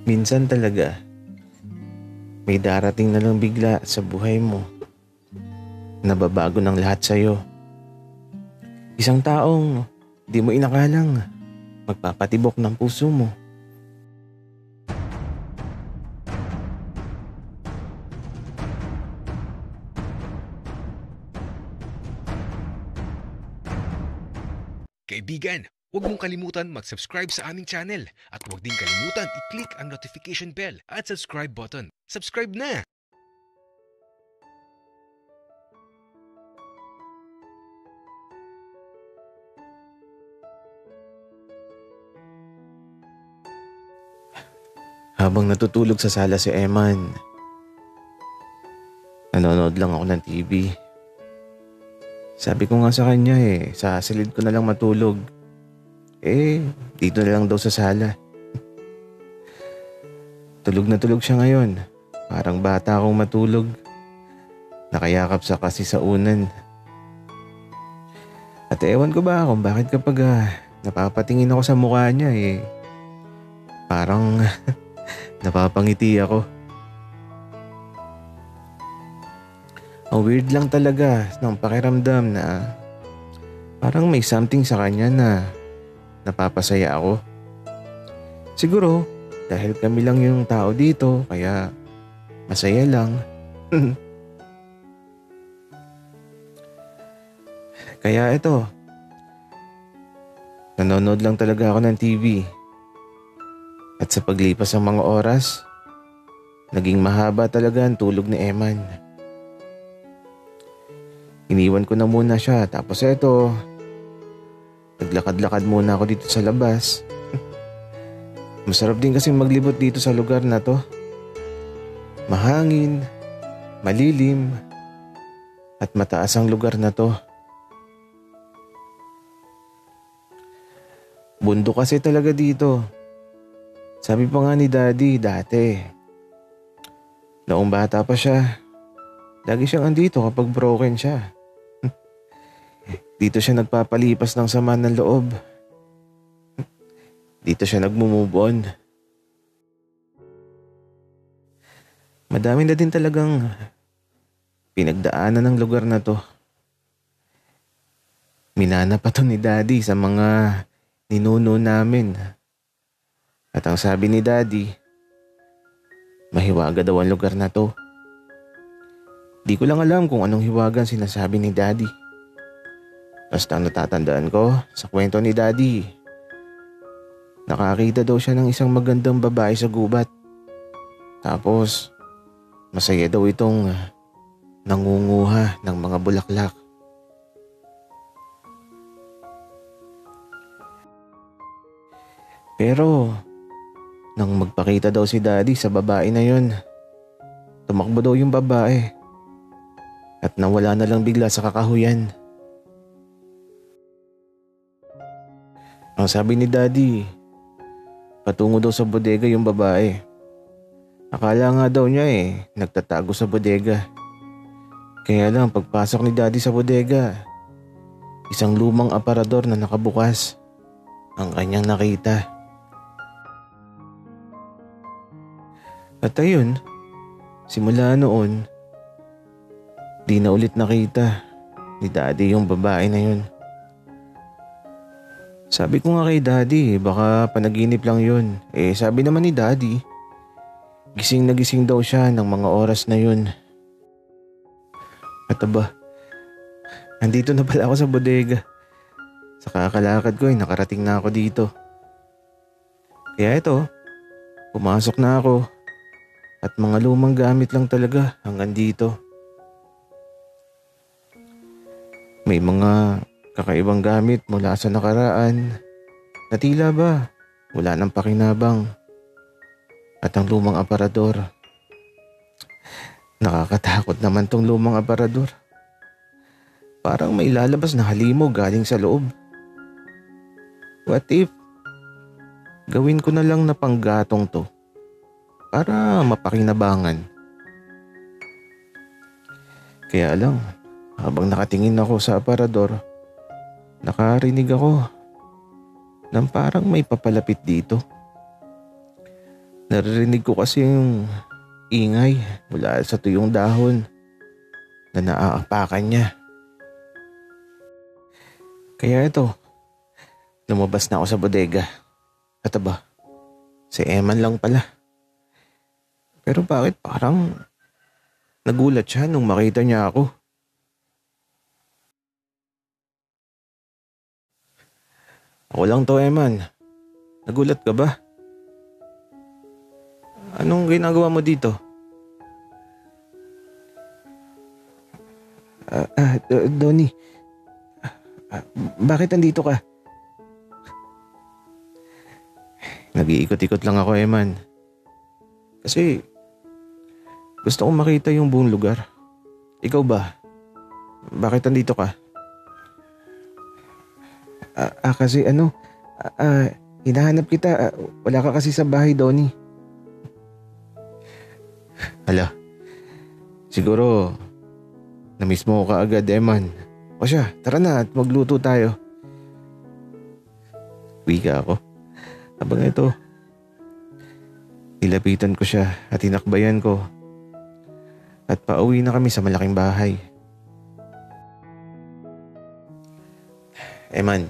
Minsan talaga, may darating na lang bigla sa buhay mo. Nababago ng lahat sa'yo. Isang taong di mo inakalang magpapatibok ng puso mo. Kaibigan, huwag mong kalimutan mag-subscribe sa aming channel at huwag din kalimutan i-click ang notification bell at subscribe button. Subscribe na! Habang natutulog sa sala si Eman, nanonood lang ako ng TV. Sabi ko nga sa kanya sa silid ko na lang matulog. Dito na lang daw sa sala. Tulog na tulog siya ngayon. Parang bata akong matulog. Nakayakap sa kasi sa unan. At ewan ko ba kung bakit kapag napapatingin ako sa mukha niya parang napapangiti ako. Ang weird lang talaga ng pakiramdam na parang may something sa kanya na napapasaya ako. Siguro dahil kami lang yung tao dito kaya masaya lang. Kaya ito, nanonood lang talaga ako ng TV. At sa paglipas ng mga oras, naging mahaba talaga ang tulog ni Eman. Iniwan ko na muna siya tapos eto, naglakad-lakad muna ako dito sa labas. Masarap din kasing maglibot dito sa lugar na to. Mahangin, malilim, at mataas ang lugar na to. Bundok kasi talaga dito. Sabi pa nga ni Daddy dati, noong bata pa siya, lagi siyang andito kapag broken siya. Dito siya nagpapalipas ng sama ng loob. Dito siya nagmo-move on. Madami na din talagang pinagdaanan ng lugar na to. Minana pa to ni Daddy sa mga ninuno namin. At ang sabi ni Daddy, mahiwaga daw ang lugar na to. Di ko lang alam kung anong hiwagan sinasabi ni Daddy. Basta ang natatandaan ko sa kwento ni Daddy, nakakita daw siya ng isang magandang babae sa gubat. Tapos, masaya daw itong nangunguha ng mga bulaklak. Pero, nang magpakita daw si Daddy sa babae na yun, tumakbo daw yung babae at nawala na lang bigla sa kakahuyan. Ang sabi ni Daddy, patungo daw sa bodega yung babae. Akala nga daw niya nagtatago sa bodega. Kaya lang pagpasok ni Daddy sa bodega, isang lumang aparador na nakabukas ang kanyang nakita. At ayun, simula noon, di na ulit nakita ni Daddy yung babae na yun. Sabi ko nga kay Daddy, baka panaginip lang yun. Sabi naman ni Daddy, gising na gising daw siya ng mga oras na yun. At aba, andito na pala ako sa bodega. Sa kakalakad ko nakarating na ako dito. Kaya ito, pumasok na ako. At mga lumang gamit lang talaga hanggang dito. May mga kakaibang gamit mula sa nakaraan na tila ba wala nang pakinabang. At ang lumang aparador. Nakakatakot naman tong lumang aparador. Parang may lalabas na halimog galing sa loob. What if gawin ko na lang na panggatong to para mapakinabangan? Kaya lang, habang nakatingin ako sa aparador, nakarinig ako ng parang may papalapit dito. Naririnig ko kasi yung ingay mula sa tuyong dahon na naaapakan niya. Kaya ito, lumabas na ako sa bodega. At aba, si Eman lang pala. Pero bakit parang nagulat siya nung makita niya ako? Ako lang to, Eman. Nagulat ka ba? Anong ginagawa mo dito? Donnie, bakit nandito ka? Nag-iikot-ikot lang ako, Eman. Kasi gusto kong makita yung buong lugar. Ikaw ba? Bakit nandito ka? Kasi hinahanap kita. Wala ka kasi sa bahay, Donnie. Hala, siguro na-miss mo ko kaagad, Eman. O siya, tara na at magluto tayo. Wika ako. Habang ito, nilapitan ko siya at tinakbayan ko. At pauwi na kami sa malaking bahay. Eman,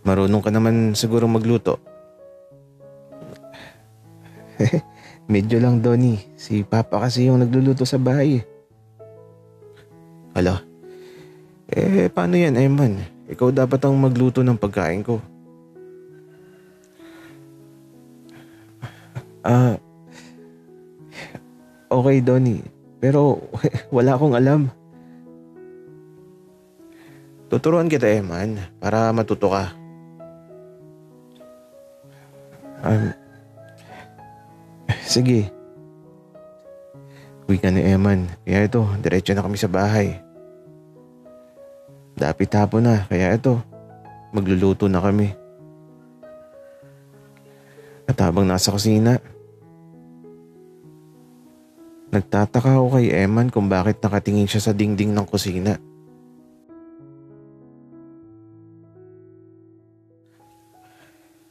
marunong ka naman siguro magluto. Medyo lang, Donnie. Si Papa kasi yung nagluluto sa bahay. Hala, paano yan, Eman? Ikaw dapat ang magluto ng pagkain ko. Okay, Donnie. Pero wala akong alam. Tuturuan kita, Eman, para matuto ka. Sige. Uwi ka ni Eman. Kaya ito, diretso na kami sa bahay. Dapit hapon na, kaya ito, magluluto na kami. At habang nasa kusina, nagtataka ako kay Eman kung bakit nakatingin siya sa dingding ng kusina.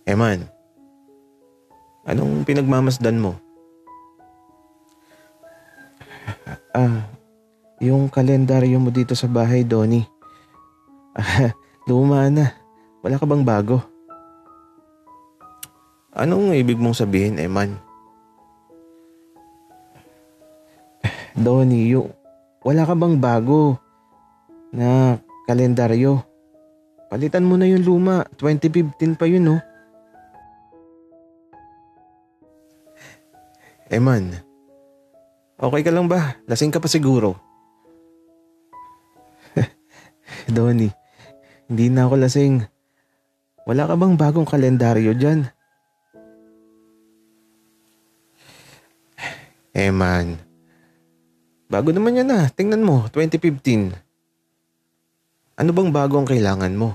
Eman, anong pinagmamasdan mo? Yung kalendaryo mo dito sa bahay, Donnie. Luma na. Wala ka bang bago? Anong ibig mong sabihin, Eman? Donnie, wala ka bang bago na kalendaryo? Palitan mo na yung luma. 2015 pa yun, no? Eman, okay ka lang ba? Lasing ka pa siguro. Donnie, hindi na ako lasing. Wala ka bang bagong kalendaryo dyan? Eman, bago naman yan ah. Tingnan mo, 2015. Ano bang bago ang kailangan mo?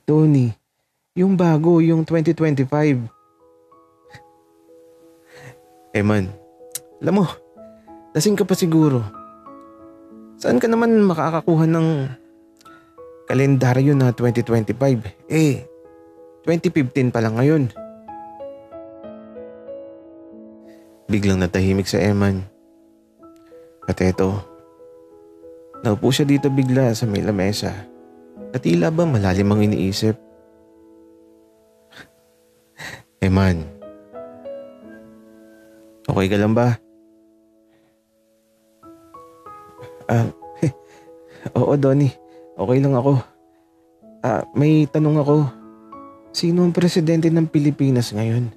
Donnie, yung bago, yung 2025. Eman, alam mo, lasing ka pa siguro. Saan ka naman makakakuha ng kalendaryo na 2025? 2015 pa lang ngayon. Biglang natahimik sa Eman. At eto, naupo siya dito bigla sa may lamesa. At tila ba malalim ang iniisip. Eman, okay ka lang ba? Oo, Donnie. Okay lang ako. May tanong ako. Sino ang presidente ng Pilipinas ngayon?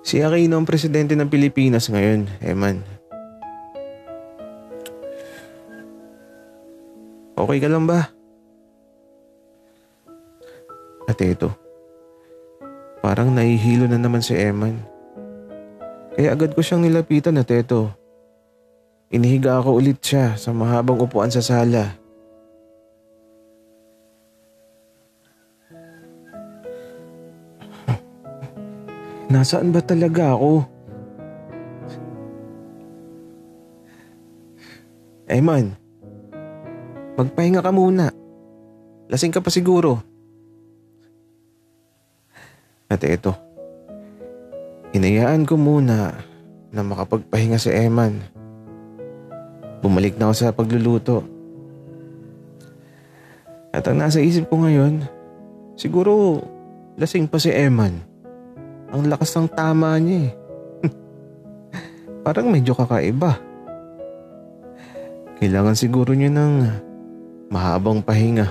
Si Aquino ang presidente ng Pilipinas ngayon, Eman. Okay ka lang ba? At eto, parang nahihilo na naman si Eman. Kaya agad ko siyang nilapitan at eto, inihiga ako ulit siya sa mahabang upuan sa sala. Nasaan ba talaga ako? Eman, magpahinga ka muna. Lasing ka pa siguro. At eto, hinayaan ko muna na makapagpahinga si Eman. Bumalik na ako sa pagluluto. At ang nasa isip ko ngayon, siguro lasing pa si Eman. Ang lakas ng tama niya eh. Parang medyo kakaiba. Kailangan siguro niya ng mahabang pahinga.